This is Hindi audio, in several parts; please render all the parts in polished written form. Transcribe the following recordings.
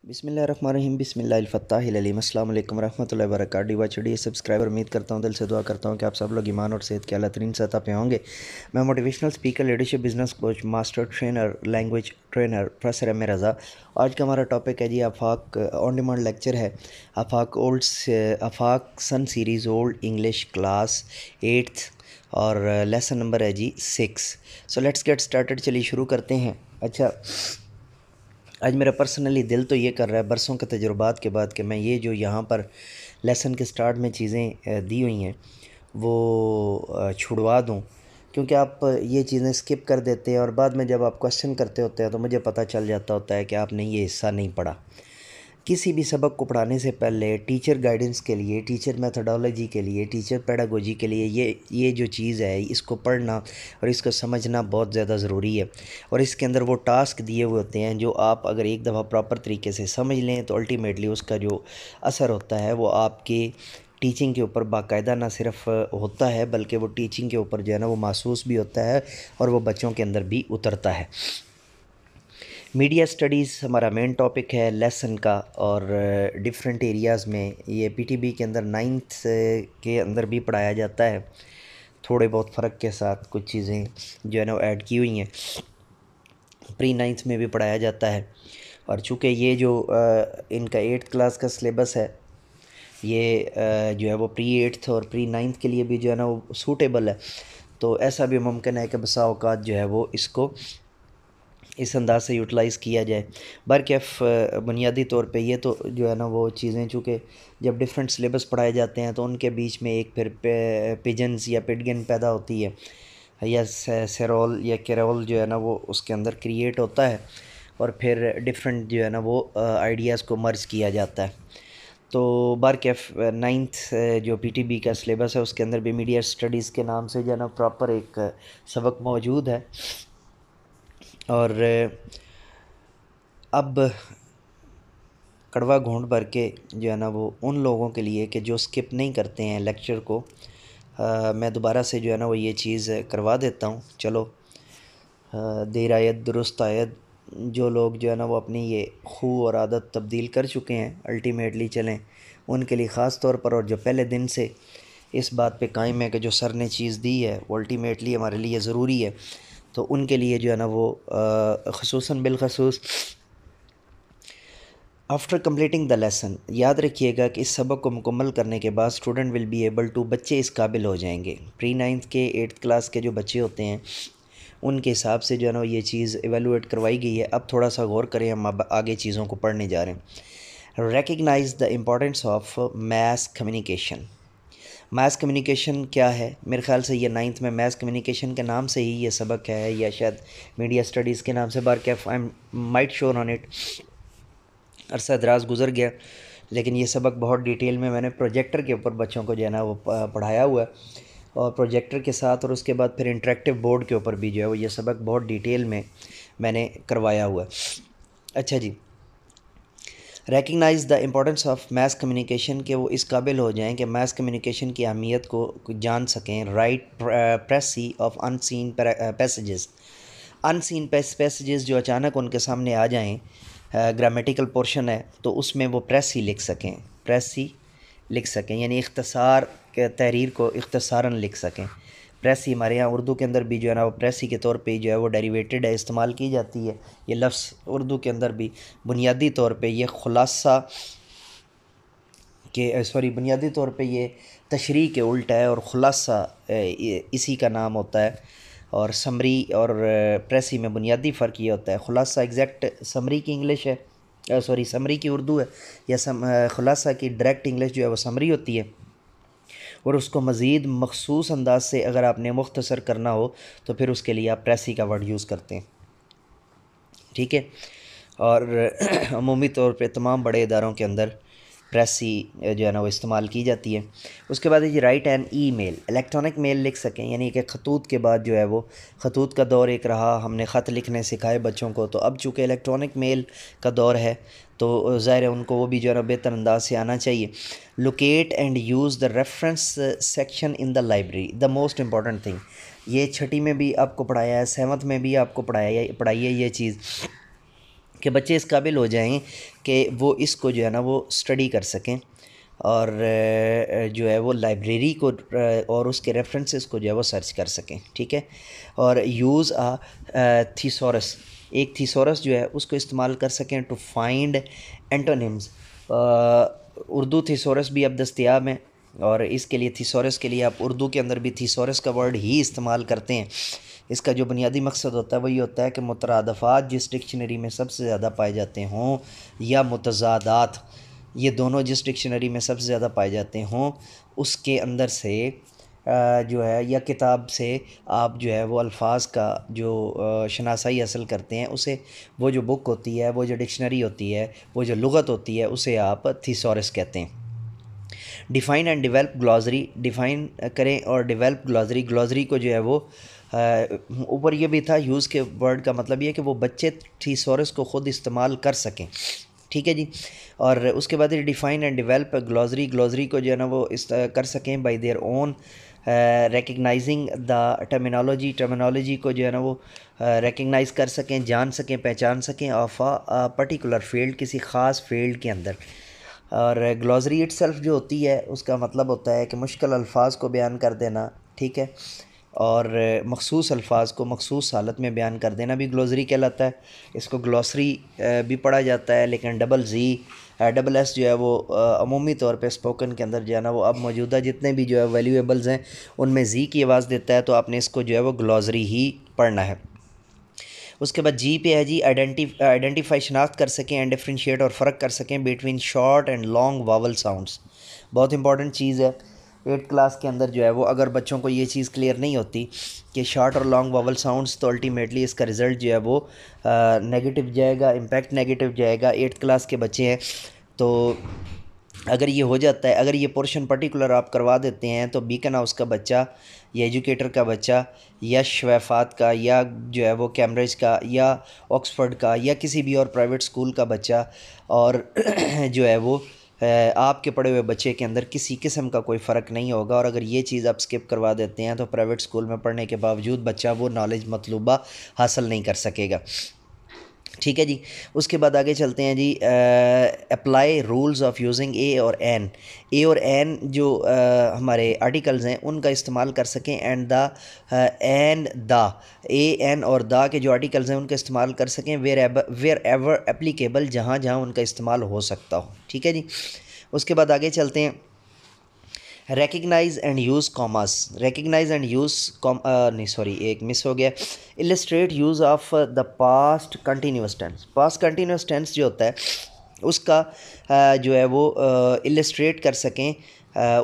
बिस्मिल्लाहिर्रहमानिर्रहीम बिस्मिल्लाहिल-फ़त्ताहिल-अलीम अस्सलाम वालेकुम रहमतुल्लाहि व बरकातहू। डिवाचडी सब्सक्राइबर, उम्मीद करता हूँ, दिल से दुआ करता हूँ कि आप सब लोग ईमान और सेहत के आला तरीन सतह पे होंगे। मैं motivational speaker, leadership, business coach, master trainer, language trainer professor M A Raza. आज का हमारा टॉपिक है जी आफाक ऑन डिमांड लेक्चर है। Afaq sun series old English class 8th और लेसन नंबर है जी 6। So let's get started. चलिए शुरू करते हैं। अच्छा, आज मेरा पर्सनली दिल तो ये कर रहा है बरसों के तजुर्बात के बाद कि मैं ये जो यहाँ पर लेसन के स्टार्ट में चीज़ें दी हुई हैं वो छुड़वा दूँ, क्योंकि आप ये चीज़ें स्किप कर देते हैं और बाद में जब आप क्वेश्चन करते होते हैं तो मुझे पता चल जाता होता है कि आपने ये हिस्सा नहीं पढ़ा। किसी भी सबक को पढ़ाने से पहले टीचर गाइडेंस के लिए, टीचर मेथडोलॉजी के लिए, टीचर पेडागोजी के लिए ये जो चीज़ है इसको पढ़ना और इसको समझना बहुत ज़्यादा ज़रूरी है। और इसके अंदर वो टास्क दिए हुए होते हैं जो आप अगर एक दफ़ा प्रॉपर तरीके से समझ लें तो अल्टीमेटली उसका जो असर होता है वो आपके टीचिंग के ऊपर बाकायदा ना सिर्फ होता है बल्कि वो टीचिंग के ऊपर जो है ना वो महसूस भी होता है और वो बच्चों के अंदर भी उतरता है। मीडिया स्टडीज़ हमारा मेन टॉपिक है लेसन का और डिफरेंट एरियाज़ में ये पीटीबी के अंदर 9th के अंदर भी पढ़ाया जाता है, थोड़े बहुत फ़र्क के साथ कुछ चीज़ें जो है ना ऐड की हुई हैं। प्री 9th में भी पढ़ाया जाता है और चूँकि ये जो इनका 8th क्लास का सिलेबस है ये जो है वो प्री 8th और प्री 9th के लिए भी जो है ना वो सूटेबल है, तो ऐसा भी मुमकिन है कि बसा औकात जो है वो इसको इस अंदाज से यूटिलाइज़ किया जाए। बरकैफ़ बुनियादी तौर पे ये तो जो है ना वो चीज़ें चूँकि जब डिफरेंट सिलेबस पढ़ाए जाते हैं तो उनके बीच में एक फिर पिजन्स या पिडगिन पैदा होती है या सेरोल या कैरोल जो है ना वो उसके अंदर क्रिएट होता है और फिर डिफरेंट जो है ना वो आइडियाज़ को मर्ज किया जाता है। तो बरकैफ़ 9th जो पीटीबी का सिलेबस है उसके अंदर भी मीडिया स्टडीज़ के नाम से जो है ना प्रॉपर एक सबक मौजूद है। और अब कड़वा घूंट भर के जो है ना वो उन लोगों के लिए कि जो स्किप नहीं करते हैं लेक्चर को, मैं दोबारा से जो है ना वो ये चीज़ करवा देता हूँ। चलो देर आयत दुरुस्त आयत। जो लोग जो है ना वो अपनी ये खू और आदत तब्दील कर चुके हैं अल्टीमेटली चलें उनके लिए ख़ास तौर पर, और जो पहले दिन से इस बात पे कायम है कि जो सर ने चीज़ दी है वो अल्टीमेटली हमारे लिए ज़रूरी है, तो उनके लिए जो है ना वो ख़ुसूसन बिलख़सूस आफ्टर कंप्लीटिंग द लेसन याद रखिएगा कि इस सबक को मुकम्मल करने के बाद student will be able to, बच्चे इस काबिल हो जाएंगे। प्री 9th के 8th क्लास के जो बच्चे होते हैं उनके हिसाब से जो है ना ये चीज़ एवेलुएट करवाई गई है। अब थोड़ा सा गौर करें, हम अब आगे चीज़ों को पढ़ने जा रहे हैं। Recognise the importance of mass communication. Mass communication क्या है? मेरे ख्याल से ये 9th में मैस कम्युनिकेशन के नाम से ही ये सबक है या शायद मीडिया स्टडीज़ के नाम से। बरकैफ़ I am might sure on it, अरसा दराज गुज़र गया, लेकिन ये सबक बहुत डिटेल में मैंने प्रोजेक्टर के ऊपर बच्चों को जो है ना वो पढ़ाया हुआ है और प्रोजेक्टर के साथ, और उसके बाद फिर इंटरेक्टिव बोर्ड के ऊपर भी जो है वो ये सबक बहुत डिटेल में मैंने करवाया हुआ है। अच्छा जी, recognise the importance of mass communication, के वो इस काबिल हो जाएं कि मैस कम्युनिकेशन की अहमियत को जान सकें। Write precis of unseen passages. Unseen passages जो अचानक उनके सामने आ जाएं, ग्रामेटिकल पोर्शन है तो उसमें वो प्रेसी लिख सकें, प्रेसी लिख सकें यानी इख्तसार के तहरीर को इख्तसारन लिख सकें। प्रेसी हमारे यहाँ उर्दू के अंदर भी जो है ना वो प्रेसी के तौर पे जो है वो डेरिवेटेड है, इस्तेमाल की जाती है ये लफ्ज़ उर्दू के अंदर भी। बुनियादी तौर पे ये खुलासा के बुनियादी तौर पे ये तशरीह के उल्टा है और ख़ुलासा इसी का नाम होता है। और समरी और प्रेसी में बुनियादी फ़र्क ये होता है, ख़ुलासा एग्जैक्ट समरी की इंग्लिश है, समरी की उर्दू है, या ख़ुलासा की डायरेक्ट इंग्लिश जो है वो समरी होती है, और उसको मज़ीद मखसूस अंदाज से अगर आपने मुख्तसर करना हो तो फिर उसके लिए आप प्रेसी का वर्ड यूज़ करते हैं, ठीक है। और अमूमी तौर पे तमाम बड़े इदारों के अंदर प्रेसी जो है ना वो इस्तेमाल की जाती है। उसके बाद ये write an email, electronic mail लिख सकें, यानी कि ख़तूत के बाद जो है वो ख़तूत का दौर एक रहा, हमने ख़त लिखने सिखाए बच्चों को, तो अब चूँकि इलेक्ट्रॉनिक मेल का दौर है तो ज़ाहिर है उनको वो भी जो है ना बेहतर अंदाज से आना चाहिए। Locate and use the reference section in the library, the most important thing. ये छठी में भी आपको पढ़ाया है, 7th में भी आपको पढ़ाई है ये चीज़ कि बच्चे इस काबिल हो जाएं कि वो इसको जो है ना वो स्टडी कर सकें और जो है वो लाइब्रेरी को और उसके रेफरेंसेस को जो है वो सर्च कर सकें, ठीक है। और यूज़ थीसोरस, एक थीसोरस जो है उसको इस्तेमाल कर सकें टू फाइंड एंटोनिम्स। उर्दू थीसोरस भी अब दस्तयाब हैं और इसके लिए थीसोरस के लिए आप उर्दू के अंदर भी थीसोरस का वर्ड ही इस्तेमाल करते हैं। इसका जो बुनियादी मकसद होता है वही होता है कि मुतरादफ़ात जिस डिक्शनरी में सबसे ज़्यादा पाए जाते हों या मुतज़ादात, ये दोनों जिस डिक्शनरी में सबसे ज़्यादा पाए जाते हों उसके अंदर से जो है या किताब से आप जो है वो अल्फाज का जो शनासाई हासिल करते हैं, उसे वो जो बुक होती है, वो जो डिक्शनरी होती है, वो जो लुग़त होती है, उसे आप थीसोरस कहते हैं। Define and develop glossary, define करें और डेवलप ग्लॉसरी। ग्लॉसरी को जो है वो ऊपर ये भी था, यूज़ के वर्ड का मतलब ये है कि वो बच्चे थीसोरस को ख़ुद इस्तेमाल कर सकें, ठीक है जी। और उसके बाद define and develop glossary, glossary को जो है ना वो इस कर सकें bye their own, recognising the terminology, terminology को जो है ना वो रिकग्नाइज़ कर सकें, जान सकें, पहचान सकें ऑफ अ पर्टिकुलर फील्ड, किसी ख़ास फील्ड के अंदर। और ग्लॉसरी इटसेल्फ जो होती है उसका मतलब होता है कि मुश्किल अल्फाज को बयान कर देना, ठीक है, और मखसूस अल्फाज को मखसूस हालत में बयान कर देना भी ग्लॉसरी कहलाता है। इसको ग्लॉसरी भी पढ़ा जाता है, लेकिन डबल एस जो है वो अमूमी तौर पे स्पोकन के अंदर जो है ना वो अब मौजूदा जितने भी जो है वैल्यूएबल्स हैं उनमें जी की आवाज़ देता है, तो आपने इसको जो है वो ग्लॉसरी ही पढ़ना है। उसके बाद जी पे है जी आइडेंटिफाई, शनाख्त कर सकें एंड डिफ्रेंशिएट और फ़र्क कर सकें between short and long vowel sounds. बहुत इंपॉर्टेंट चीज़ है 8th क्लास के अंदर जो है वो अगर बच्चों को ये चीज़ क्लियर नहीं होती कि शॉर्ट और लॉन्ग वावल साउंड्स, तो अल्टीमेटली इसका रिज़ल्ट जो है वो नेगेटिव जाएगा, इम्पैक्ट नेगेटिव जाएगा। 8th क्लास के बच्चे हैं तो अगर ये हो जाता है, अगर ये पोर्शन पर्टिकुलर आप करवा देते हैं तो बीकन हाउस का बच्चा या एजुकेटर का बच्चा या शवैफात का या जो है वो कैम्ब्रिज का या ऑक्सफोर्ड का या किसी भी और प्राइवेट स्कूल का बच्चा और जो है वो आपके पढ़े हुए बच्चे के अंदर किसी किस्म का कोई फ़र्क नहीं होगा। और अगर ये चीज़ आप स्किप करवा देते हैं तो प्राइवेट स्कूल में पढ़ने के बावजूद बच्चा वो नॉलेज मतलूबा हासिल नहीं कर सकेगा, ठीक है जी। उसके बाद आगे चलते हैं जी, apply rules of using a और एन। ए और एन जो हमारे आर्टिकल्स हैं उनका इस्तेमाल कर सकें, and the and the, a an और द के जो आर्टिकल्स हैं उनका इस्तेमाल कर सकें वेयर एवर एप्लीकेबल, जहाँ जहाँ उनका इस्तेमाल हो सकता हो, ठीक है जी। उसके बाद आगे चलते हैं, recognise and use commas, recognise and use नहीं सॉरी एक मिस हो गया, illustrate use of the past continuous tense. Past continuous tense जो होता है उसका जो है वो इलस्ट्रेट कर सकें,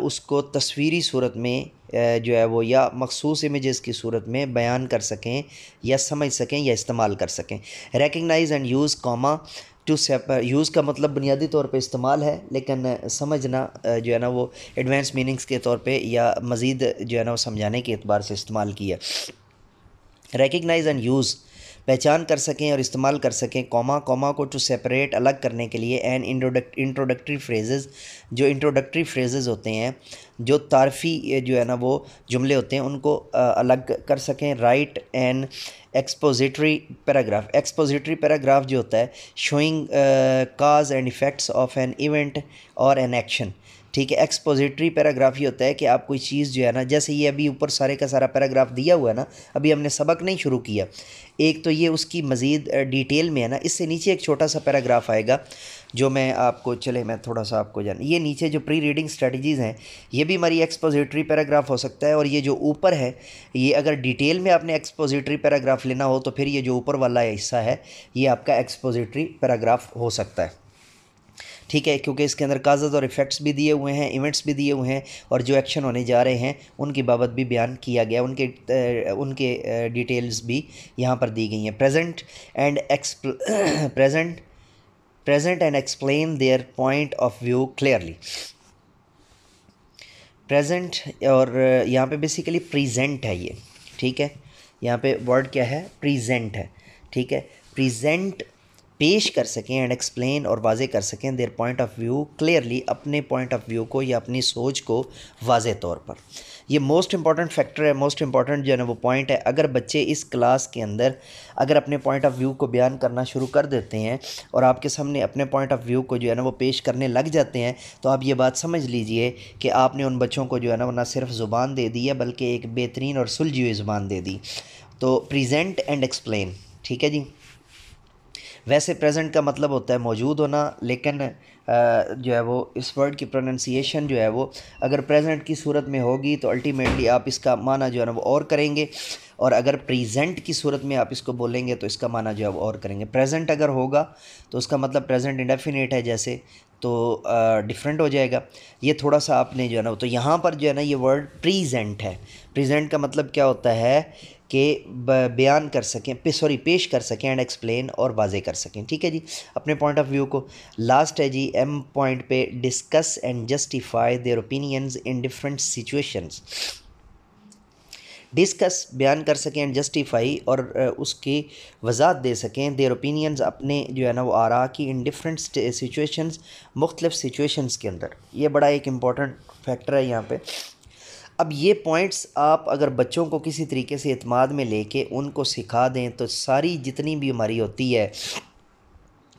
उसको तस्वीरी सूरत में जो है वो या मखसूस इमेजेस की सूरत में बयान कर सकें या समझ सकें या इस्तेमाल कर सकें। Recognise and use comma to use का मतलब बुनियादी तौर पे इस्तेमाल है, लेकिन समझना जो है ना वो एडवांस मीनिंग्स के तौर पे या मज़ीद जो है ना वो समझाने के एतबार से इस्तेमाल किया। रेकग्नाइज एंड यूज़ पहचान कर सकें और इस्तेमाल कर सकें, कॉमा को टू सेपरेट अलग करने के लिए, एंड इंट्रोडक्टरी फ्रेजेस, जो इंट्रोडक्टरी फ्रेजेस होते हैं, जो तारफ़ी जो है ना वो जुमले होते हैं उनको अलग कर सकें। Right and expository paragraph, expository paragraph जो होता है showing cause and effects of an event और एन एक्शन, ठीक है। एक्सपोजिटरी पैराग्राफ ये होता है कि आप कोई चीज़ जो है ना, जैसे ये अभी ऊपर सारे का सारा पैराग्राफ दिया हुआ है ना, अभी हमने सबक नहीं शुरू किया, एक तो ये उसकी मज़ीद डिटेल में है ना, इससे नीचे एक छोटा सा पैराग्राफ आएगा जो मैं आपको, चले मैं थोड़ा सा आपको ये नीचे जो प्री रीडिंग स्ट्रेटजीज़ हैं ये भी हमारी एक्सपोजिटरी पैराग्राफ हो सकता है। और ये जो ऊपर है ये अगर डिटेल में आपने एक्सपोजिटरी पैराग्राफ लेना हो तो फिर ये जो ऊपर वाला हिस्सा है ये आपका एक्सपोजिटरी पैराग्राफ हो सकता है, ठीक है, क्योंकि इसके अंदर काज़ज़ और इफ़ेक्ट्स भी दिए हुए हैं, इवेंट्स भी दिए हुए हैं और जो एक्शन होने जा रहे हैं उनकी बाबत भी बयान किया गया, उनके डिटेल्स भी यहाँ पर दी गई हैं। Present and explain their point of view clearly. Present और यहाँ पे बेसिकली प्रेजेंट है ये, ठीक है, यहाँ पे वर्ड क्या है, प्रेजेंट है, ठीक है। प्रेजेंट पेश कर सकें एंड एक्सप्लेन और वाज़े कर सकें their point of view clearly, अपने पॉइंट ऑफ व्यू को या अपनी सोच को वाज़े तौर पर। ये मोस्ट इंपॉर्टेंट फैक्टर है, मोस्ट इंपॉर्टेंट जो है ना वो पॉइंट है। अगर बच्चे इस क्लास के अंदर अगर अपने पॉइंट ऑफ व्यू को बयान करना शुरू कर देते हैं और आपके सामने अपने पॉइंट ऑफ व्यू को जो है ना वो पेश करने लग जाते हैं, तो आप ये बात समझ लीजिए कि आपने उन बच्चों को जो है ना वो ना सिर्फ ज़ुबान दे दी है बल्कि एक बेहतरीन और सुलझी हुई ज़ुबान दे दी। तो प्रेजेंट एंड एक्सप्लेन, ठीक है जी। वैसे प्रेजेंट का मतलब होता है मौजूद होना, लेकिन जो है वो इस वर्ड की प्रोनंसिएशन जो है वो अगर प्रेजेंट की सूरत में होगी तो अल्टीमेटली आप इसका माना जो है ना वो और करेंगे, और अगर प्रेजेंट की सूरत में आप इसको बोलेंगे तो इसका माना जो है वो और करेंगे। प्रेजेंट अगर होगा तो उसका मतलब प्रेजेंट इंडेफिनिट है जैसे, तो डिफरेंट हो जाएगा। ये थोड़ा सा आपने जो है ना, तो यहाँ पर जो है ना ये वर्ड प्रेजेंट है। प्रेजेंट का मतलब क्या होता है कि बयान कर सकें, पेश कर सकें एंड एक्सप्लेन, और वाजे कर सकें, ठीक है जी, अपने पॉइंट ऑफ व्यू को। लास्ट है जी एम पॉइंट पे, discuss and justify their opinions in different situations. Discuss बयान कर सकें एंड जस्टिफाई, और उसकी वजाहत दे सकें, देयर ओपिनियंस अपने जो है ना वो आरा की, इन डिफरेंट सिचुएशंस, मुख्तलिफ सिचुएशंस के अंदर। ये बड़ा एक इम्पॉर्टेंट फैक्टर है यहाँ पे। अब ये पॉइंट्स आप अगर बच्चों को किसी तरीके से एतमाद में लेके उनको सिखा दें तो सारी जितनी भी हमारी होती है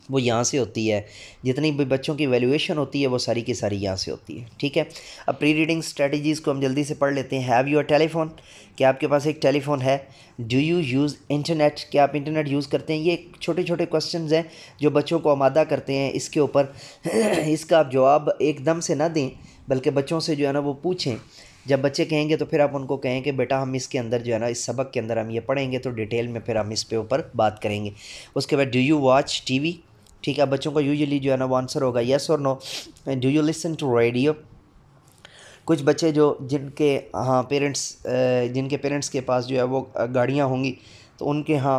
वो यहाँ से होती है, जितनी भी बच्चों की वैल्यूएशन होती है वो सारी की सारी यहाँ से होती है, ठीक है। अब प्री रीडिंग स्ट्रेटजीज़ को हम जल्दी से पढ़ लेते हैं। हैव यूर टेलीफोन, क्या आपके पास एक टेलीफोन है? डू यू यूज़ इंटरनेट, क्या आप इंटरनेट यूज़ करते हैं? ये छोटे छोटे क्वेश्चंस हैं जो बच्चों को आमादा करते हैं इसके ऊपर। इसका आप जवाब एकदम से ना दें बल्कि बच्चों से जो है ना वो पूछें। जब बच्चे कहेंगे तो फिर आप उनको कहें कि बेटा हम इसके अंदर जो है ना इस सबक के अंदर हम ये पढ़ेंगे तो डिटेल में फिर हम इस पे ऊपर बात करेंगे। उसके बाद डू यू वॉच टीवी, ठीक है। बच्चों का यूजुअली जो है ना वो आंसर होगा येस और no. Do you listen to radio, कुछ बच्चे जो जिनके पेरेंट्स के पास जो है वो गाड़ियाँ होंगी तो उनके यहाँ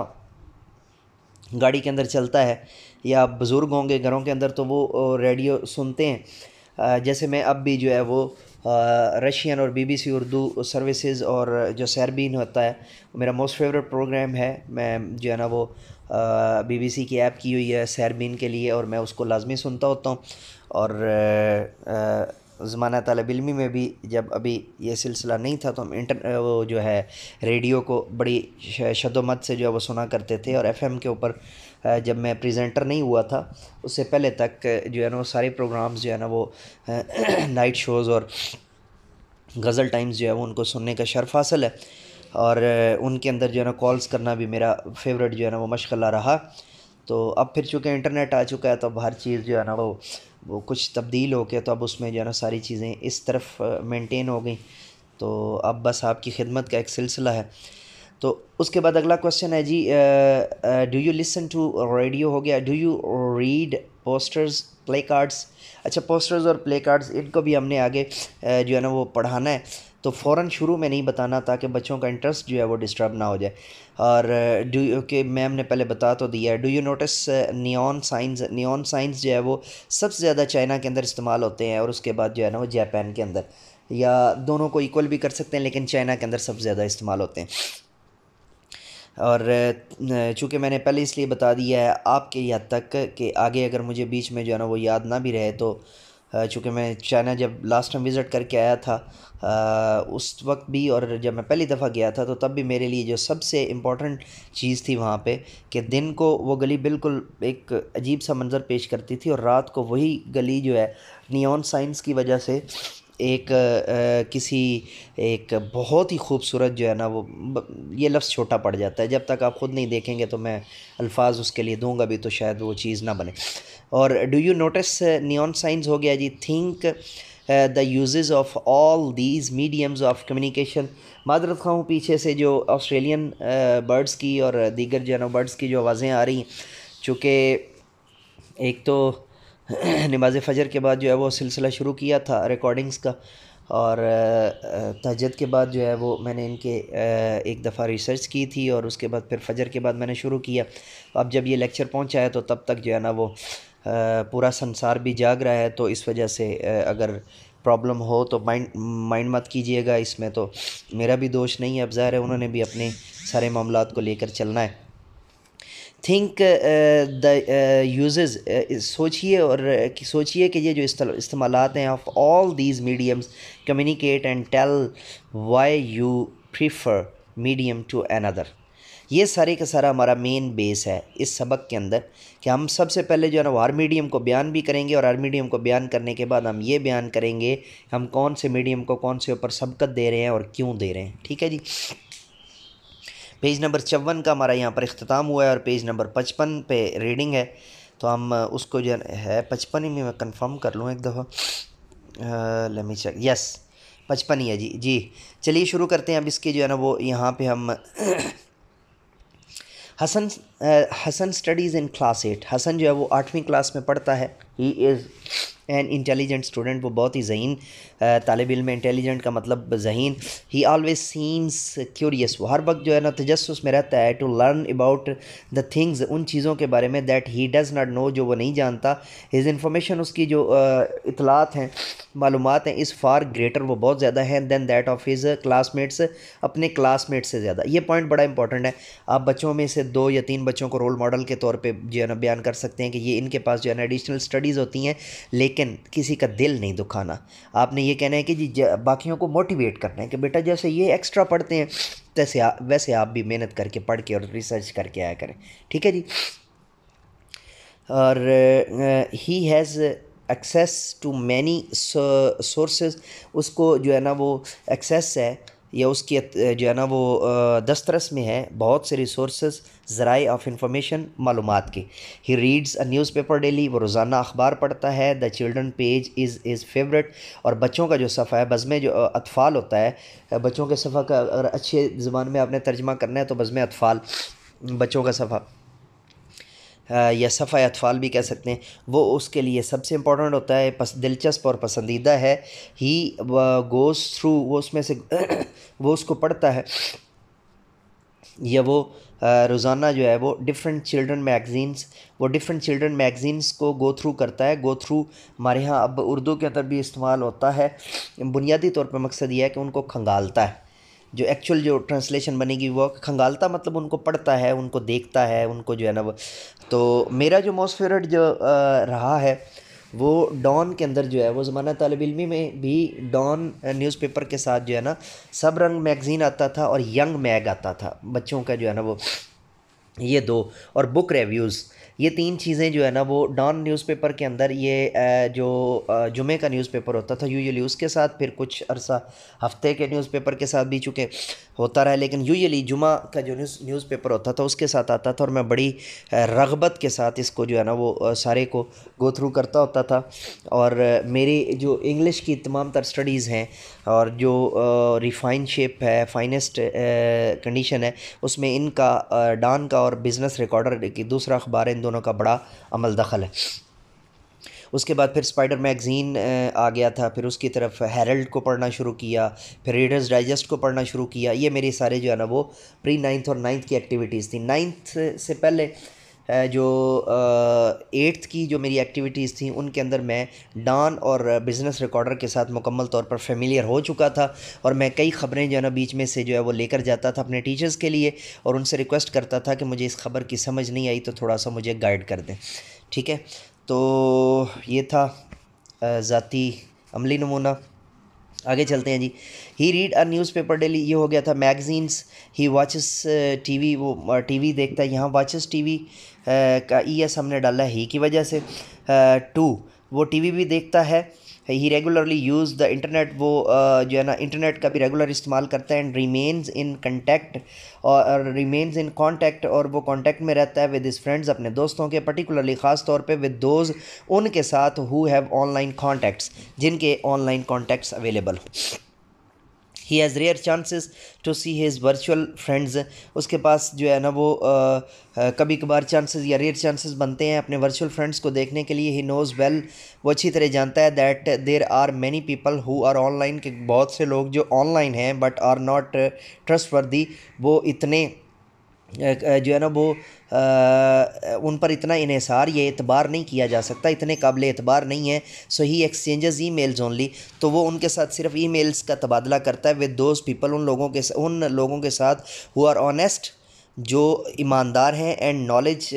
गाड़ी के अंदर चलता है, या बुज़ुर्ग होंगे घरों के अंदर तो वो रेडियो सुनते हैं। जैसे मैं अब भी जो है वो रशियन और बीबीसी उर्दू सर्विसेज और जो सैरबीन होता है वो मेरा मोस्ट फेवरेट प्रोग्राम है। मैं जो है ना वो बीबीसी की ऐप की हुई है सैरबीन के लिए और मैं उसको लाजमी सुनता होता हूँ। और ज़माना तलब इल्मी में भी जब अभी ये सिलसिला नहीं था तो हम वो जो है रेडियो को बड़ी शद्दोमत से जो है वो सुना करते थे। और एफएम के ऊपर जब मैं प्रेजेंटर नहीं हुआ था उससे पहले तक जो है ना वो सारे प्रोग्राम्स जो है ना वो नाइट शोज़ और गज़ल टाइम्स जो है वो उनको सुनने का शर्फ हासिल है। और उनके अंदर जो है ना कॉल्स करना भी मेरा फेवरेट जो है ना वो मशगला रहा। तो अब फिर चूँकि इंटरनेट आ चुका है तो अब हर चीज़ जो है ना वो कुछ तब्दील हो के तो अब उसमें जो है ना सारी चीज़ें इस तरफ मेंटेन हो गई। तो अब बस आपकी खिदमत का एक सिलसिला है। तो उसके बाद अगला क्वेश्चन है जी do you listen to radio हो गया। Do you read posters placards. अच्छा, पोस्टर्स और प्ले कार्ड्स इनको भी हमने आगे जो है ना वो पढ़ाना है, तो फ़ौरन शुरू में नहीं बताना ताकि बच्चों का इंटरेस्ट जो है वो डिस्टर्ब ना हो जाए। और डू के मैम ने पहले बता तो दिया है। Do you notice neon science. Neon science जो है वो सबसे ज़्यादा चाइना के अंदर इस्तेमाल होते हैं और उसके बाद जो है ना वो जापान के अंदर, या दोनों को इक्वल भी कर सकते हैं लेकिन चाइना के अंदर सबसे ज़्यादा इस्तेमाल होते हैं। और चूँकि मैंने पहले इसलिए बता दिया है आपके हद तक कि आगे अगर मुझे बीच में जो है ना वो याद ना भी रहे तो चूँकि मैं चाइना जब लास्ट टाइम विज़िट करके आया था उस वक्त भी, और जब मैं पहली दफ़ा गया था तो तब भी मेरे लिए जो सबसे इम्पॉर्टेंट चीज़ थी वहाँ पे कि दिन को वो गली बिल्कुल एक अजीब सा मंज़र पेश करती थी और रात को वही गली जो है नियॉन साइंस की वजह से एक किसी एक बहुत ही खूबसूरत जो है ना वो ये लफ्ज़ छोटा पड़ जाता है, जब तक आप ख़ुद नहीं देखेंगे तो मैं अल्फाज उसके लिए दूंगा भी तो शायद वो चीज़ ना बने। और do you notice neon signs हो गया जी। Think the uses of all these mediums of communication. मादरत खां हूँ पीछे से जो ऑस्ट्रेलियन बर्ड्स की और दीगर जो है ना बर्ड्स की जो आवाज़ें आ रही हैं, चूँकि एक तो नमाज़ फ़जर के बाद जो है वो सिलसिला शुरू किया था रिकॉर्डिंग्स का, और तहज्जुद के बाद जो है वो मैंने इनके एक दफ़ा रिसर्च की थी और उसके बाद फिर फ़जर के बाद मैंने शुरू किया। अब जब ये लेक्चर पहुंचा है तो तब तक जो है ना वो पूरा संसार भी जाग रहा है, तो इस वजह से अगर प्रॉब्लम हो तो माइंड मत कीजिएगा, इसमें तो मेरा भी दोष नहीं है। अब ज़ाहिर है उन्होंने भी अपने सारे मामलात को लेकर चलना है। थिंक द यूजेस, सोचिए और सोचिए कि ये जो इस्तेमालात हैं of all these mediums communicate and tell why you prefer medium to another. ये सारे का सारा हमारा मेन बेस है इस सबक के अंदर कि हम सबसे पहले जो है ना वो हर मीडियम को बयान भी करेंगे, और हर मीडियम को बयान करने के बाद हम ये बयान करेंगे हम कौन से मीडियम को कौन से ऊपर सबकत दे रहे हैं और क्यों दे रहे हैं। ठीक है जी। पेज नंबर 54 का हमारा यहाँ पर इख्तिताम हुआ है और पेज नंबर 55 पे रीडिंग है, तो हम उसको जो है 55 ही में मैं कंफर्म कर लूँ एक दफ़ा। लेट मी चेक, यस 55 ही है जी। जी चलिए शुरू करते हैं अब इसके जो है ना वो यहाँ पे हम Hasan studies in class 8। Hasan जो है वो 8वीं क्लास में पढ़ता है। He is an intelligent student, वो बहुत ही ज़हीन तालिब इल्म है। इंटेलिजेंट का मतलब ज़हीन। ही ऑलवेज सीम्स क्यूरियस, वो हर वक्त जो है ना तजस्सुस में रहता है। To learn about the things, उन चीज़ों के बारे में that he does not know, जो वो नहीं जानता। हिज इंफॉर्मेशन, उसकी जो इतलात हैं मालूमात हैं, इज़ फार ग्रेटर, वो बहुत ज़्यादा है than that of his classmates, अपने क्लासमेट से ज़्यादा। ये पॉइंट बड़ा इंपॉर्टेंट है। आप बच्चों में से 2 या 3 बच्चों को रोल मॉडल के तौर पे जो है ना बयान कर सकते हैं कि ये इनके पास जो है ना एडिशनल स्टडीज़ होती हैं, लेकिन किसी का दिल नहीं दुखाना। आपने ये कहना है कि जी बाकियों को मोटिवेट करना है कि बेटा जैसे ये एक्स्ट्रा पढ़ते हैं वैसे आप भी मेहनत करके पढ़ के और रिसर्च करके आया करें। ठीक है जी। और he has access to many sources, उसको जो है ना वो एक्सेस है या उसकी जो है ना वो दस्तरस में है बहुत से रिसोर्सेज ज़राए ऑफ इंफॉर्मेशन मालूमात के। He reads a newspaper daily, वो रोज़ाना अखबार पढ़ता है। The children page is favourite, और बच्चों का जो सफ़ा है बज़्म जो अतफ़ाल होता है, बच्चों के सफ़ा का अगर अच्छे ज़ुबान में आपने तर्जमा करना है तो बज़्म अतफ़ाल, बच्चों का सफ़ा या सफ़ा अतफ़ाल भी कह सकते हैं, वो उसके लिए सबसे इम्पोर्टेंट होता है, दिलचस्प और पसंदीदा है। ही गोज़ थ्रू, वो उसमें से वो उसको पढ़ता है या वो रोज़ाना जो है वो डिफरेंट चिल्ड्रन मैगज़ीन्स को गो थ्रू करता है। गो थ्रू हमारे यहाँ अब उर्दू के अंदर भी इस्तेमाल होता है। बुनियादी तौर पर मकसद ये है कि उनको खंगालता है। जो एक्चुअल जो ट्रांसलेशन बनेगी वो खंगालता मतलब उनको पढ़ता है, उनको देखता है, उनको जो है ना वो। तो मेरा जो मोस्ट फेवरेट जो रहा है वो डॉन के अंदर जो है वो ज़माना तालिब इल्मी में भी डॉन न्यूज़पेपर के साथ जो है ना सब रंग मैगज़ीन आता था और यंग मैग आता था बच्चों का जो है ना वो, ये 2 और बुक रिव्यूज़, ये 3 चीज़ें जो है ना वो डॉन न्यूज़पेपर के अंदर ये जो जुमे का न्यूज़पेपर होता था यूजुअली उसके साथ, फिर कुछ अरसा हफ्ते के न्यूज़पेपर के साथ भी चूँकि होता रहा, लेकिन यूजुअली जुमा का जो न्यूज़पेपर होता था उसके साथ आता था। और मैं बड़ी रग़बत के साथ इसको जो है ना वो सारे को गो थ्रू करता होता था। और मेरी जो इंग्लिश की तमाम तर स्टडीज़ हैं और जो रिफ़ाइन शेप है, फाइनेस्ट कंडीशन है, उसमें इनका डॉन का और बिज़नेस रिकॉर्डर की दूसरा अखबार है, इन दोनों का बड़ा अमल दखल है। उसके बाद फिर स्पाइडर मैगज़ीन आ गया था, फिर उसकी तरफ हेरल्ड को पढ़ना शुरू किया, फिर रीडर्स डाइजेस्ट को पढ़ना शुरू किया। ये मेरे सारे जो है ना वो प्री 9th और 9th की एक्टिविटीज़ थी। 9th से पहले जो 8th की जो मेरी एक्टिविटीज़ थी उनके अंदर मैं डॉन और बिज़नेस रिकॉर्डर के साथ मुकम्मल तौर पर फेमिलियर हो चुका था, और मैं कई ख़बरें जो है ना बीच में से जो है वो लेकर जाता था अपने टीचर्स के लिए, और उनसे रिक्वेस्ट करता था कि मुझे इस खबर की समझ नहीं आई तो थोड़ा सा मुझे गाइड कर दें। ठीक है, तो ये था ज़ाती अमली नमूना। आगे चलते हैं जी। ही रीड अ न्यूज़पेपर डेली, ये हो गया था मैगज़ीन्स। ही वॉचेस टीवी, वो टीवी देखता है, यहाँ वॉचेस टीवी का ES हमने डाला है ही की वजह से। 2 वो टीवी भी देखता है। ही रेगुलरली यूज़ द इंटरनेट, वो जो है ना इंटरनेट का भी रेगुलर इस्तेमाल करता है। एंड रिमेन्स इन कंटेक्ट, और रिमेन्स इन कॉन्टैक्ट, और वो कॉन्टैक्ट में रहता है विद हिज फ्रेंड्स, अपने दोस्तों के, पर्टिकुलरली ख़ास तौर पे विद दोज़, उनके साथ हु हैव ऑनलाइन कॉन्टैक्ट्स, जिनके ऑनलाइन कॉन्टैक्ट्स अवेलेबल हो। He has rare chances to see his virtual friends, उसके पास जो है ना वो कभी कभार चांसेस या रेयर चांसेस बनते हैं अपने वर्चुअल फ्रेंड्स को देखने के लिए। ही नोज़ वेल, वो अच्छी तरह जानता है that there are many people who are online, के बहुत से लोग जो ऑनलाइन हैं बट आर नॉट ट्रस्टवर्दी, वो इतने जो है ना वो उन पर इतना इन्हिसार या एतबार नहीं किया जा सकता, इतने काबिल एतबार नहीं है। सो ही एक्सचेंजेस ईमेल्स ओनली, तो वो उनके साथ सिर्फ ईमेल्स का तबादला करता है विद दोज पीपल, उन लोगों के साथ हु आर ऑनेस्ट जो ईमानदार हैं एंड नॉलेज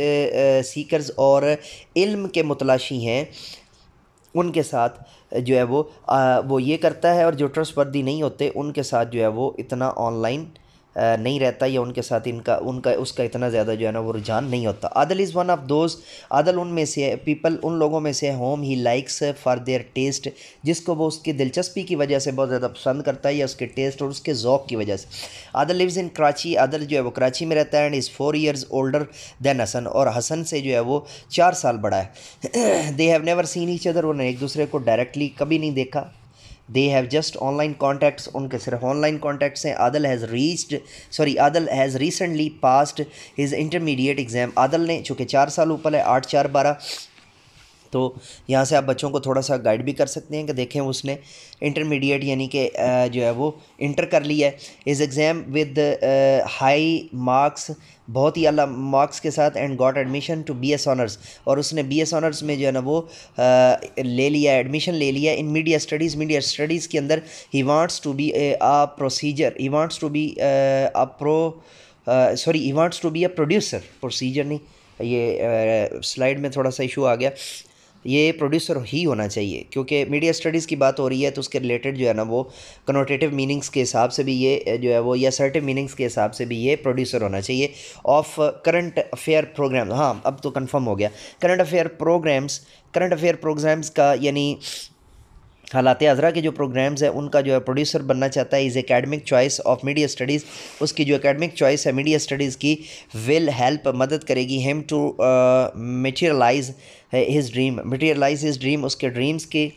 सीकर्स और इल्म के मुतलाशी हैं उनके साथ जो है वो ये करता है, और जो ट्रस्टवर्दी नहीं होते उनके साथ जो है वो इतना ऑनलाइन नहीं रहता, या उनके साथ इनका उनका उसका इतना ज़्यादा जो है ना वो रुझान नहीं होता। Adil is one of those, Adil उनमें से है, पीपल उन लोगों में से whom he likes for their taste, जिसको वो उसकी दिलचस्पी की वजह से बहुत ज़्यादा पसंद करता है, या उसके टेस्ट और उसके ज़ौक़ की वजह से। आदल लिव्स इन कराची, आदल जो है वो कराची में रहता है, and is 4 years older than Hasan, और हसन से जो है वो 4 साल बड़ा है। They have never seen each other, उन्होंने एक दूसरे को डायरेक्टली कभी नहीं देखा। They have just online contacts, उनके सिर्फ ऑनलाइन कॉन्टैक्ट्स हैं। Adil has recently passed his intermediate exam, Adil ने चूँकि 4 साल ऊपर है, 8 4 12, तो यहाँ से आप बच्चों को थोड़ा सा गाइड भी कर सकते हैं कि देखें उसने इंटरमीडिएट यानी कि जो है वो इंटर कर लिया है। इस एग्ज़ाम विद हाई मार्क्स, बहुत ही अला मार्क्स के साथ, and got admission to BS honours, और उसने BS ऑनर्स में जो है ना वो ले लिया, एडमिशन ले लिया in media studies. Media studies के अंदर he wants to be he wants to be he wants to be a producer, procedure नहीं, ये स्लाइड में थोड़ा सा इशू आ गया, ये प्रोड्यूसर ही होना चाहिए, क्योंकि मीडिया स्टडीज़ की बात हो रही है तो उसके रिलेटेड जो है ना वो कनोटेटिव मीनिंग्स के हिसाब से भी ये जो है वो, या सर्टिव मीनिंग्स के हिसाब से भी ये प्रोड्यूसर होना चाहिए ऑफ करंट अफेयर प्रोग्राम। हाँ, अब तो कंफर्म हो गया। करंट अफेयर प्रोग्राम्स का यानी हालात हज़रा के जो प्रोग्राम्स हैं उनका जो है प्रोड्यूसर बनना चाहता है। Is academic choice of media studies, उसकी जो एकेडमिक चॉइस है मीडिया स्टडीज़ की, विल हेल्प, मदद करेगी him to materialise his dream, उसके ड्रीम्स की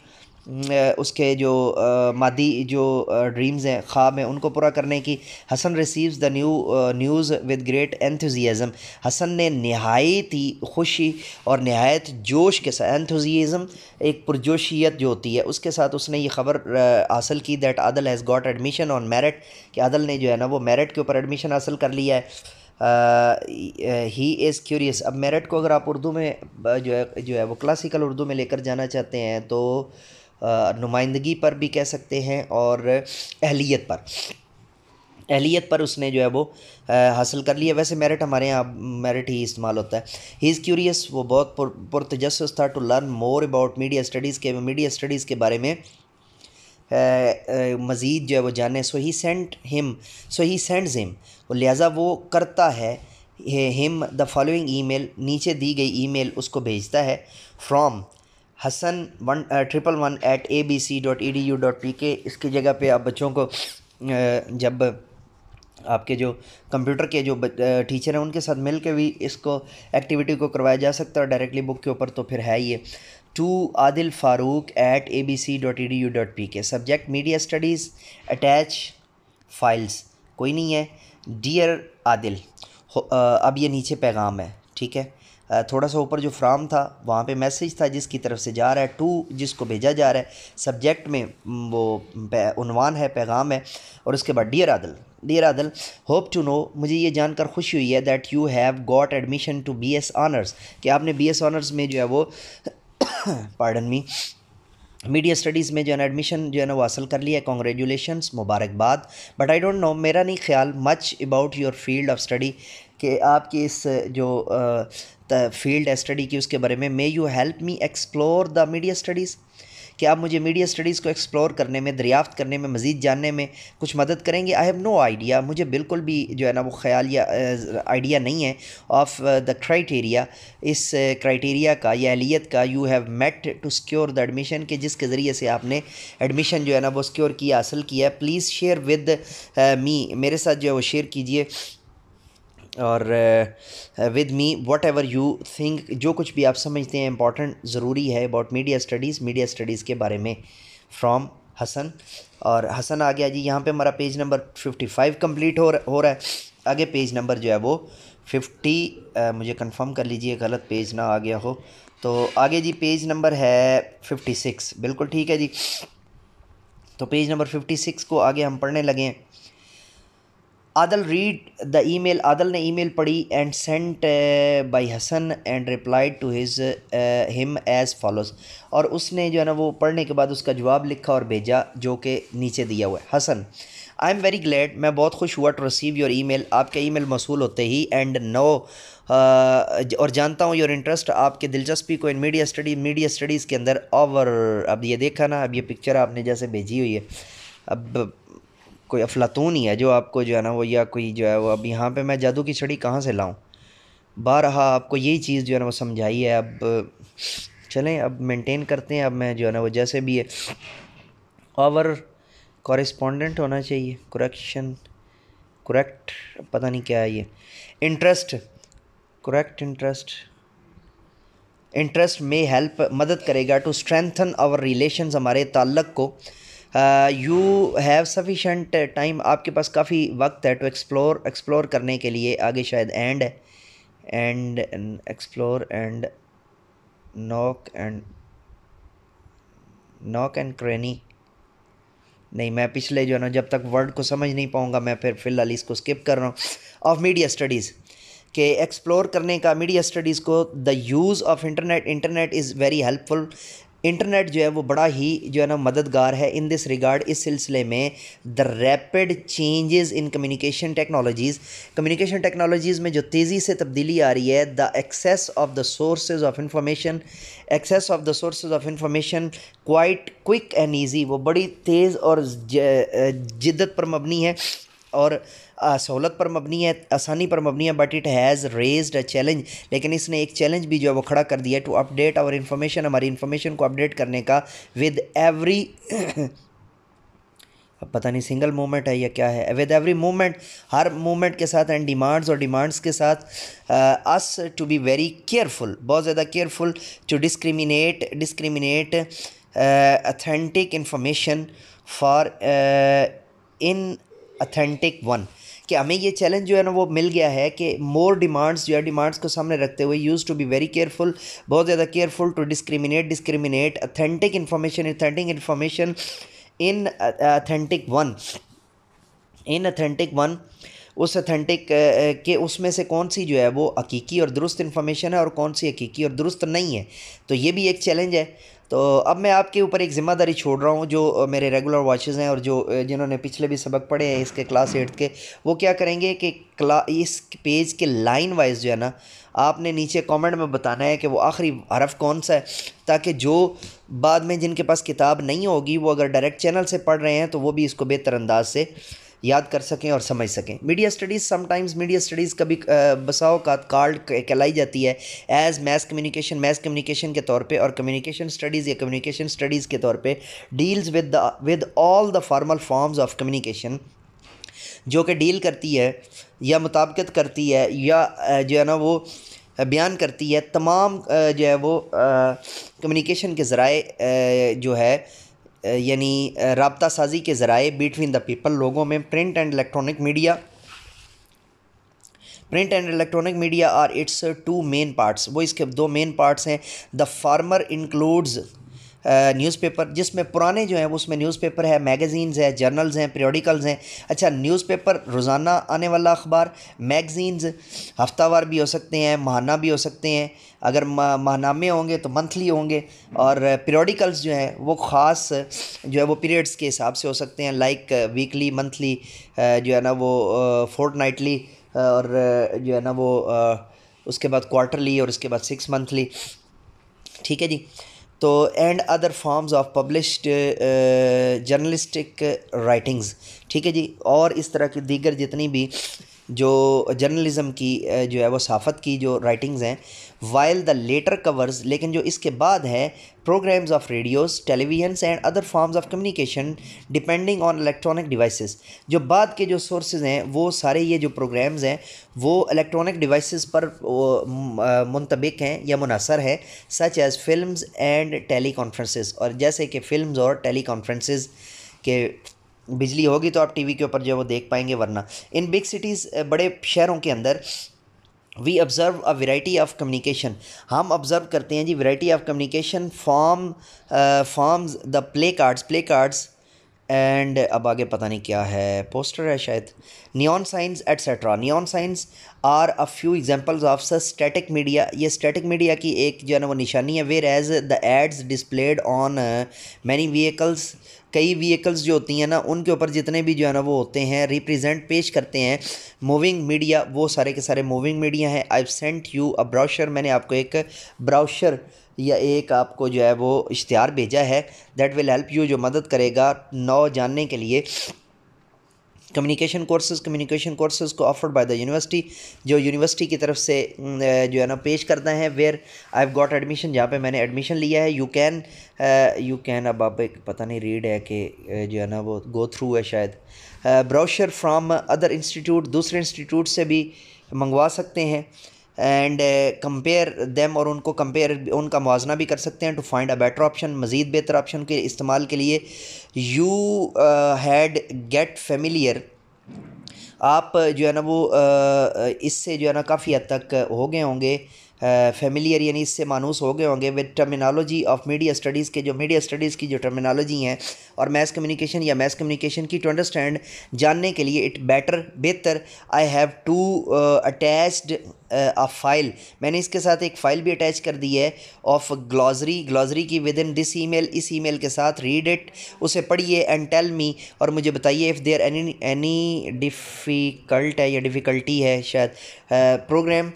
उसके जो मादी जो ड्रीम्स हैं, ख्वाब हैं, उनको पूरा करने की। Hasan receives the news with great enthusiasm, Hasan ने नहायत ही खुशी और नहायत जोश के साथ, एंथुजियाज़म एक पुरजोशियत जो होती है उसके साथ उसने ये ख़बर हासिल की that Adil has got admission on merit, कि आदल ने जो है ना वो मेरिट के ऊपर एडमिशन हासिल कर लिया है। ही इज़ क्यूरियस, अब मेरिट को अगर आप उर्दू में जो है वो क्लासिकल उर्दू में लेकर जाना चाहते हैं तो नुमाइंदगी पर भी कह सकते हैं, और अहलियत पर उसने जो है वो हासिल कर लिया। वैसे मेरिट हमारे यहाँ मेरिट ही इस्तेमाल होता है। ही इज़ क्यूरियस, वो बहुत पुरतजस्सुस था, to learn more about media studies के बारे में मज़ीद जो है वो जाने। सो ही सेंड्स हिम, लिहाजा वो करता है हिम द फॉलोइंग ईमेल, नीचे दी गई ईमेल उसको भेजता है, फ्रॉम हसन 111@abc.edu.pk। इसकी जगह पे आप बच्चों को जब आपके जो कंप्यूटर के जो टीचर हैं उनके साथ मिल के भी इसको एक्टिविटी को करवाया जा सकता है डायरेक्टली बुक के ऊपर, तो फिर है ये to Adil Farooq @abc.edu.pk। Subject media studies, attach files, कोई नहीं है, डियर आदिल। अब ये नीचे पैगाम है, ठीक है। थोड़ा सा ऊपर जो फ्राम था वहाँ पे मैसेज था जिसकी तरफ से जा रहा है, टू जिसको भेजा जा रहा है, सब्जेक्ट में वो उन्वान है, पैगाम है, और उसके बाद dear Adil hope to know, मुझे ये जानकर खुशी हुई है that you have got admission to BS honours, कि आपने BS ऑनर्स में जो है वो पार्डन मी मीडिया स्टडीज़ में जो है ना एडमिशन जो है ना वो हासिल कर लिया है, कॉन्ग्रेचुलेशंस, मुबारकबाद। बट आई डोंट नो, मेरा नहीं ख्याल much about your field of study, कि आपकी इस जो फील्ड है स्टडी की उसके बारे में। May you help me explore the media studies, कि आप मुझे मीडिया स्टडीज़ को एक्सप्लोर करने में, दरियाफ़्त करने में, मज़ीद जानने में कुछ मदद करेंगे। आई हैव नो आइडिया, मुझे बिल्कुल भी जो है ना वो ख्याल या आइडिया नहीं है ऑफ द क्राइटेरिया, इस क्राइटेरिया का या एहलियत का, you have met to secure the admission, के जिसके ज़रिए से आपने एडमिशन जो है ना वो सिक्योर किया, हासिल किया। प्लीज़ शेयर विद मी, मेरे साथ जो है वो शेयर कीजिए, और with me what ever you think, जो कुछ भी आप समझते हैं इंपॉर्टेंट ज़रूरी है अबाउट मीडिया स्टडीज़ के बारे में, फ्रॉम हसन। और हसन आ गया जी, यहाँ पे हमारा पेज नंबर 55 कंप्लीट हो रहा है। आगे पेज नंबर जो है वो 50, मुझे कंफर्म कर लीजिए गलत पेज ना आ गया हो, तो आगे जी पेज नंबर है 56, बिल्कुल ठीक है जी। तो पेज नंबर 56 को आगे हम पढ़ने लगे हैं। Adil read the email, Adil ने ईमेल पढ़ी, and sent by Hasan and replied to him as follows, और उसने जो है ना वो पढ़ने के बाद उसका जवाब लिखा और भेजा जो कि नीचे दिया हुआ है। Hasan, I am very glad, मैं बहुत खुश हुआ टू रिसीव योर ईमेल, आपका ईमेल मौसूल होते ही, एंड नो और जानता हूँ योर इंटरेस्ट, आपके दिलचस्पी को इन मीडिया स्टडीज़ के अंदर। और अब ये देखा ना, अब ये पिक्चर आपने जैसे भेजी हुई है, अब कोई अफलातून ही है जो आपको जो है ना वो, या कोई जो है वो, अब यहाँ पे मैं जादू की छड़ी कहाँ से लाऊं। बारहा आपको यही चीज़ जो है ना वो समझाई है। अब चलें, अब मेंटेन करते हैं। अब मैं जो है ना वो जैसे भी है और कॉरेस्पॉन्डेंट होना चाहिए, करेक्ट पता नहीं क्या है ये, इंटरेस्ट, करेक्ट इंटरेस्ट में हेल्प, मदद करेगा टू स्ट्रेंथन आवर रिलेशंस, हमारे ताल्लुक़ को। यू हैव सफिशेंट टाइम, आपके पास काफ़ी वक्त है टू एक्सप्लोर करने के लिए। आगे शायद and explore and knock and cranny, नहीं मैं पिछले जो है ना जब तक वर्ड को समझ नहीं पाऊँगा मैं फिर फ़िलहाल इसको स्किप कर रहा हूँ। ऑफ मीडिया स्टडीज़ के एक्सप्लोर करने का, मीडिया स्टडीज़ को। The use of internet is very helpful, internet जो है वो बड़ा ही जो है ना मददगार है इन दिस रिगार्ड, इस सिलसिले में। The rapid changes in communication technologies में जो तेज़ी से तब्दीली आ रही है। The access of the sources of information quite quick and easy, वो बड़ी तेज़ और जिद्दत पर मबनी है और सहूलत पर मबनी है, आसानी पर मबनी है। But it has raised a challenge, लेकिन इसने एक चैलेंज भी जो है वो खड़ा कर दिया, टू अपडेट आवर इंफॉर्मेशन, हमारी इंफॉर्मेशन को अपडेट करने का, विद एवरी अब पता नहीं सिंगल मोमेंट है या क्या है, विद एवरी मोमेंट, हर मोमेंट के साथ, एंड डिमांड्स के साथ। Us to be very careful, बहुत ज़्यादा careful, to discriminate authentic information for inauthentic one, कि हमें ये चैलेंज जो है ना वो मिल गया है कि मोर डिमांड्स जो है, डिमांड्स को सामने रखते हुए, use to be very careful, बहुत ज़्यादा careful, to discriminate authentic information inauthentic one, उस अथेंटिक के उसमें से कौन सी जो है वो हकीकी और दुरुस्त इन्फॉर्मेशन है और कौन सी हकीकी और दुरुस्त नहीं है। तो ये भी एक चैलेंज है। तो अब मैं आपके ऊपर एक ज़िम्मेदारी छोड़ रहा हूँ, जो मेरे रेगुलर वॉचर्स हैं और जो जिन्होंने पिछले भी सबक पढ़े हैं इसके क्लास 8 के, वो क्या करेंगे कि इस पेज के लाइन वाइज जो है ना, आपने नीचे कमेंट में बताना है कि वो आखिरी हरफ कौन सा है, ताकि जो बाद में जिनके पास किताब नहीं होगी वो अगर डायरेक्ट चैनल से पढ़ रहे हैं तो वो भी इसको बेहतर अंदाज से याद कर सकें और समझ सकें। मीडिया स्टडीज़ कभी बसाओ का कॉल्ड कहलाई जाती है एज मैस कम्युनिकेशन के तौर पे, और कम्युनिकेशन स्टडीज़ के तौर पे deals with all the formal forms of communication, जो कि डील करती है या मुताबिकत करती है या जो है ना वो बयान करती है तमाम जो है वो कम्युनिकेशन के ज़राए जो है, यानी राब्ता साजी के ज़राए बिटवीन द पीपल, लोगों में। Print and electronic media are its two main parts, वो इसके दो मेन पार्ट्स हैं। द फार्मर इंक्लूड्स न्यूज़पेपर, जिसमें पुराने जो हैं वो उसमें न्यूज़पेपर है, मैगज़ीन्स है, जर्नल्स हैं, पीरियडिकल्स हैं। अच्छा, न्यूज़पेपर रोज़ाना आने वाला अखबार, मैगज़ीन्स हफ्तावार भी हो सकते हैं, माहाना भी हो सकते हैं, अगर माहनामे होंगे तो मंथली होंगे, और पीरियडिकल्स जो हैं वो ख़ास जो है वो पीरियड्स के हिसाब से हो सकते हैं, लाइक वीकली, मंथली, जो है ना वो फोर्टनाइटली, और जो है ना वो उसके बाद क्वार्टरली, और उसके बाद 6 मंथली। ठीक है जी। तो and other forms of published journalistic writings, ठीक है जी, और इस तरह की दीगर जितनी भी जो जर्नलिज़म की जो है वो सहाफ़त की जो राइटिंग्स हैं। वाइल द लेटर कवर्स, लेकिन जो इसके बाद है, programmes of radios, televisions and other forms of communication depending on electronic devices, जो बाद के जो सोर्सेज हैं वो सारे ये जो प्रोग्राम्स हैं वो इलेक्ट्रॉनिक डिवाइसेस पर मुंतबिक हैं या मुनहसर है, such as films and teleconferences, और जैसे कि फ़िल्म्स और टेली कॉन्फ्रेंसेस के बिजली होगी तो आप टीवी के ऊपर जो है वो देख पाएंगे, वरना इन बिग सिटीज़, बड़े शहरों के अंदर, we observe a variety of communication, हम ऑब्ज़र्व करते हैं जी variety of communication forms the placards and अब आगे पता नहीं क्या है, पोस्टर है शायद। Neon signs etcetera. Neon signs are a few examples of static media. ये स्टैटिक मीडिया की एक जो है ना वो निशानी है। Whereas the ads displayed on many vehicles. कई व्हीकल्स जो होती हैं ना उनके ऊपर जितने भी जो है ना वो होते हैं रिप्रेजेंट पेश करते हैं मूविंग मीडिया, वो सारे के सारे मूविंग मीडिया हैं। I sent you a brochure. मैंने आपको एक ब्राउशर या एक आपको जो है वो इश्तिहार भेजा है दैट विल हेल्प यू, जो मदद करेगा नौ जानने के लिए। कम्युनिकेशन कोर्सेज़ को ऑफर्ड बाय द यूनिवर्सिटी, जो यूनिवर्सिटी की तरफ से जो है ना पेश करता है। Where I have got admission, जहाँ पे मैंने एडमिशन लिया है। यू कैन अब आप एक पता नहीं रीड है कि जो है ना वो गो थ्रू है शायद। ब्रोशर फ्राम अदर इंस्टीट्यूट, दूसरे इंस्टीट्यूट से भी मंगवा सकते हैं। एंड कंपेयर देम, और उनको कंपेयर उनका मुआजना भी कर सकते हैं। To find a better option, मज़ीद बेहतर ऑप्शन के इस्तेमाल के लिए। यू हैड गेट फेमिलियर, आप जो है ना वो इससे जो है ना काफ़ी हद तक हो गए होंगे फेमिलियर, यानी इससे मानूस हो गए होंगे with terminology of media studies के, जो मीडिया स्टडीज़ की जो टर्मिनोलॉजी हैं और मैस कम्युनिकेशन या मैस कम्युनिकेशन की, टू अंडरस्टैंड, जानने के लिए। इट बेटर, बेहतर। I have to attached a file, मैंने इसके साथ एक फ़ाइल भी अटैच कर दी है ऑफ ग्लॉजरी की विद इन दिस ईमेल, इस ईमेल के साथ। रीड इट, उसे पढ़िए एंड टेल मी, और मुझे बताइए इफ़ देयर एनी डिफ़िकल्ट है या डिफ़िकल्टी है शायद प्रोग्राम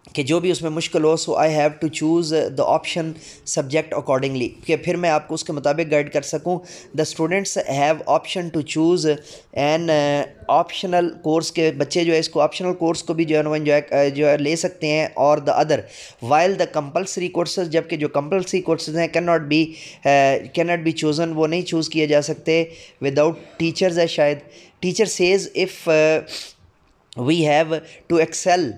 कि जो भी उसमें मुश्किल हो। So I have to choose the option subject accordingly, कि फिर मैं आपको उसके मुताबिक गाइड कर सकूं। The students have option to choose an optional course, के बच्चे जो है इसको ऑप्शनल कोर्स को भी जो है ना एंजॉय जो है ले सकते हैं। और the other while the compulsory courses, जबकि जो कंपलसरी कोर्सेज हैं कैन नॉट बी चूज़न, वो नहीं चूज़ किए जा सकते विदाउट टीचर्स है शायद। Teacher says if we have to excel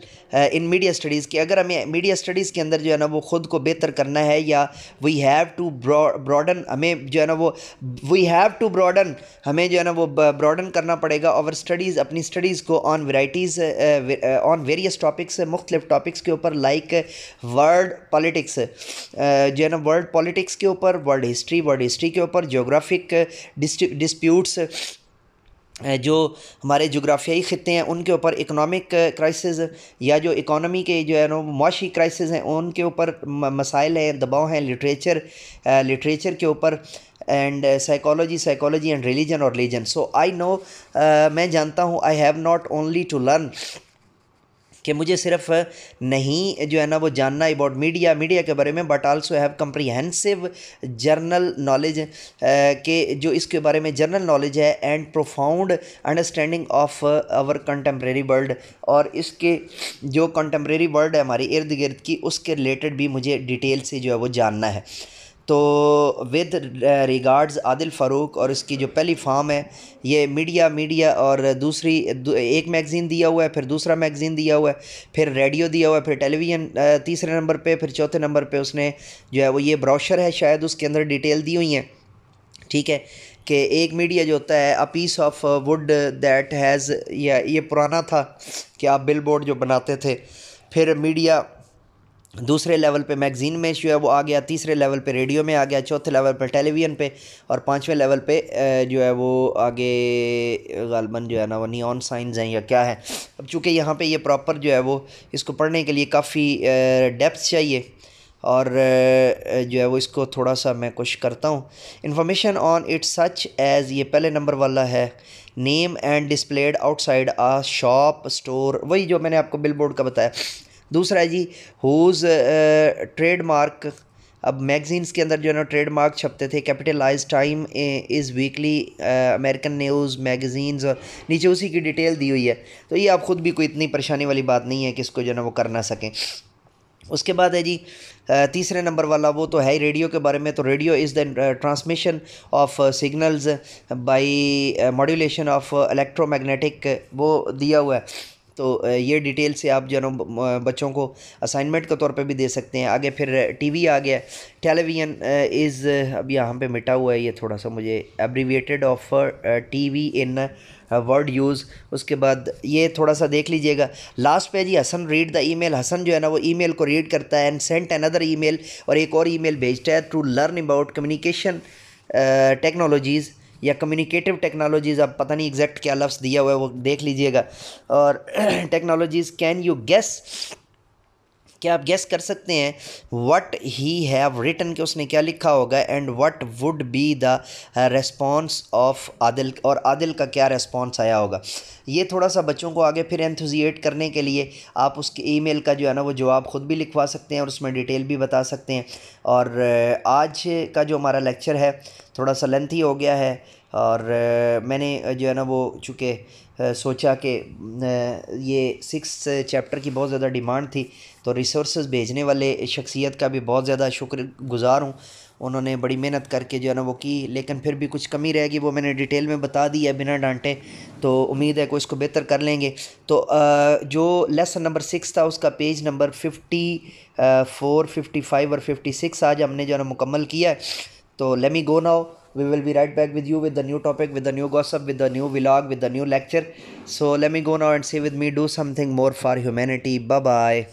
in media studies, कि अगर हमें मीडिया स्टडीज़ के अंदर जो है ना वो ख़ुद को बेहतर करना है, या वी हैव टू ब्रॉडन, हमें जो है ना वो वी हैव टू ब्रॉडन, हमें जो है ना वो ब्रॉडन करना पड़ेगा और स्टडीज़, अपनी स्टडीज़ को on varieties on various topics, मुख्तलिफ टॉपिक्स के ऊपर, लाइक वर्ल्ड पॉलिटिक्स, जो है ना वर्ल्ड पॉलिटिक्स के ऊपर, वर्ल्ड हिस्ट्री के ऊपर, जोग्राफिक डिस्प्यूट्स, जो हमारे जोग्राफियाई ख़ित्ते हैं उनके ऊपर, इकोनॉमिक क्राइसिस, या जो इकोनॉमी के जो है ना मुआशी क्राइसिस हैं उनके ऊपर मसाइल हैं, दबाव हैं, लिटरेचर के ऊपर, एंड साइकोलॉजी एंड रिलीजन और रिलीजन। सो आई नो, मैं जानता हूँ, I have not only to learn, कि मुझे सिर्फ नहीं जो है ना वो जानना अबाउट मीडिया के बारे में, but also have comprehensive general knowledge, के जो इसके बारे में जर्नल नॉलेज है, and profound understanding of our contemporary world, और इसके जो कंटेम्प्रेरी वर्ल्ड है हमारी इर्द गिर्द की, उसके रिलेटेड भी मुझे डिटेल से जो है वो जानना है। तो विद रिगार्ड्स आदिल फ़ारूक, और इसकी जो पहली फॉर्म है ये मीडिया और दूसरी एक मैगज़ीन दिया हुआ है, फिर दूसरा मैगज़ीन दिया हुआ है, फिर रेडियो दिया हुआ है, फिर टेलीविज़न तीसरे नंबर पे, फिर चौथे नंबर पे उसने जो है वो ये ब्रोशर है शायद, उसके अंदर डिटेल दी हुई हैं। ठीक है, कि एक मीडिया जो होता है a piece of wood that has, या ये पुराना था कि आप बिल बोर्ड जो बनाते थे, फिर मीडिया दूसरे लेवल पे मैगज़ीन में जो है वो आ गया, तीसरे लेवल पे रेडियो में आ गया, चौथे लेवल पे टेलीविज़न पे, और पांचवें लेवल पे जो है वो आगे गालबन जो है ना वो नियॉन साइंस हैं या क्या है। अब चूँकि यहाँ पे ये प्रॉपर जो है वो इसको पढ़ने के लिए काफ़ी डेप्थ चाहिए, और जो है वो इसको थोड़ा सा मैं कोशिश करता हूँ। Information on it such as, ये पहले नंबर वाला है, name and displayed outside a shop store, वही जो मैंने आपको बिल बोर्ड का बताया। दूसरा है जी हुज़ ट्रेडमार्क, अब मैगज़ीन्स के अंदर जो है ना ट्रेडमार्क छपते थे, capitalise Time is weekly, American news magazines, और नीचे उसी की डिटेल दी हुई है। तो ये आप ख़ुद भी कोई इतनी परेशानी वाली बात नहीं है कि इसको जो है ना वो कर ना सकें। उसके बाद है जी तीसरे नंबर वाला, वो तो है ही रेडियो के बारे में। तो radio is the transmission of signals by modulation of electromagnetic, वो दिया हुआ है। तो ये डिटेल से आप जो है बच्चों को असाइनमेंट के तौर पे भी दे सकते हैं। आगे फिर टीवी आ गया, टेलीविज़न इज़, अब यहाँ पे मिटा हुआ है ये थोड़ा सा, मुझे abbreviated of TV in word use. उसके बाद ये थोड़ा सा देख लीजिएगा। लास्ट पे जी Hasan read the email, Hasan जो है ना वो ईमेल को रीड करता है एंड सेंट अनदर ईमेल, और एक और ईमेल भेजता है to learn about communication technologies, या कम्युनिकेटिव टेक्नोलॉजीज़, अब पता नहीं एग्जैक्ट क्या लफ्ज़ दिया हुआ है वो देख लीजिएगा। और टेक्नोलॉजीज़, कैन यू गेस, क्या आप गेस कर सकते हैं व्हाट ही हैव रिटन, कि उसने क्या लिखा होगा, and what would be the response of Adil, और आदिल का क्या रेस्पॉन्स आया होगा। ये थोड़ा सा बच्चों को आगे फिर एंथुजिएट करने के लिए आप उसके ईमेल का जो है ना वो जवाब ख़ुद भी लिखवा सकते हैं और उसमें डिटेल भी बता सकते हैं। और आज का जो हमारा लेक्चर है थोड़ा सा लेंथी हो गया है, और मैंने जो है ना वो चूँकि सोचा कि ये 6 चैप्टर की बहुत ज़्यादा डिमांड थी, तो रिसोर्सेज भेजने वाले शख्सियत का भी बहुत ज़्यादा शुक्रगुज़ार हूँ। उन्होंने बड़ी मेहनत करके जो है ना वो की, लेकिन फिर भी कुछ कमी रहेगी वो मैंने डिटेल में बता दी है बिना डांटे, तो उम्मीद है कि इसको बेहतर कर लेंगे। तो जो लेसन नंबर 6 था उसका पेज नंबर 54, 55 और 56 आज हमने जो है ना मुकम्मल किया है। तो let me go now, we will be right back with you with the new topic, with the new gossip, with the new vlog, with the new lecture. So let me go now and say with me, do something more for humanity. Bye bye.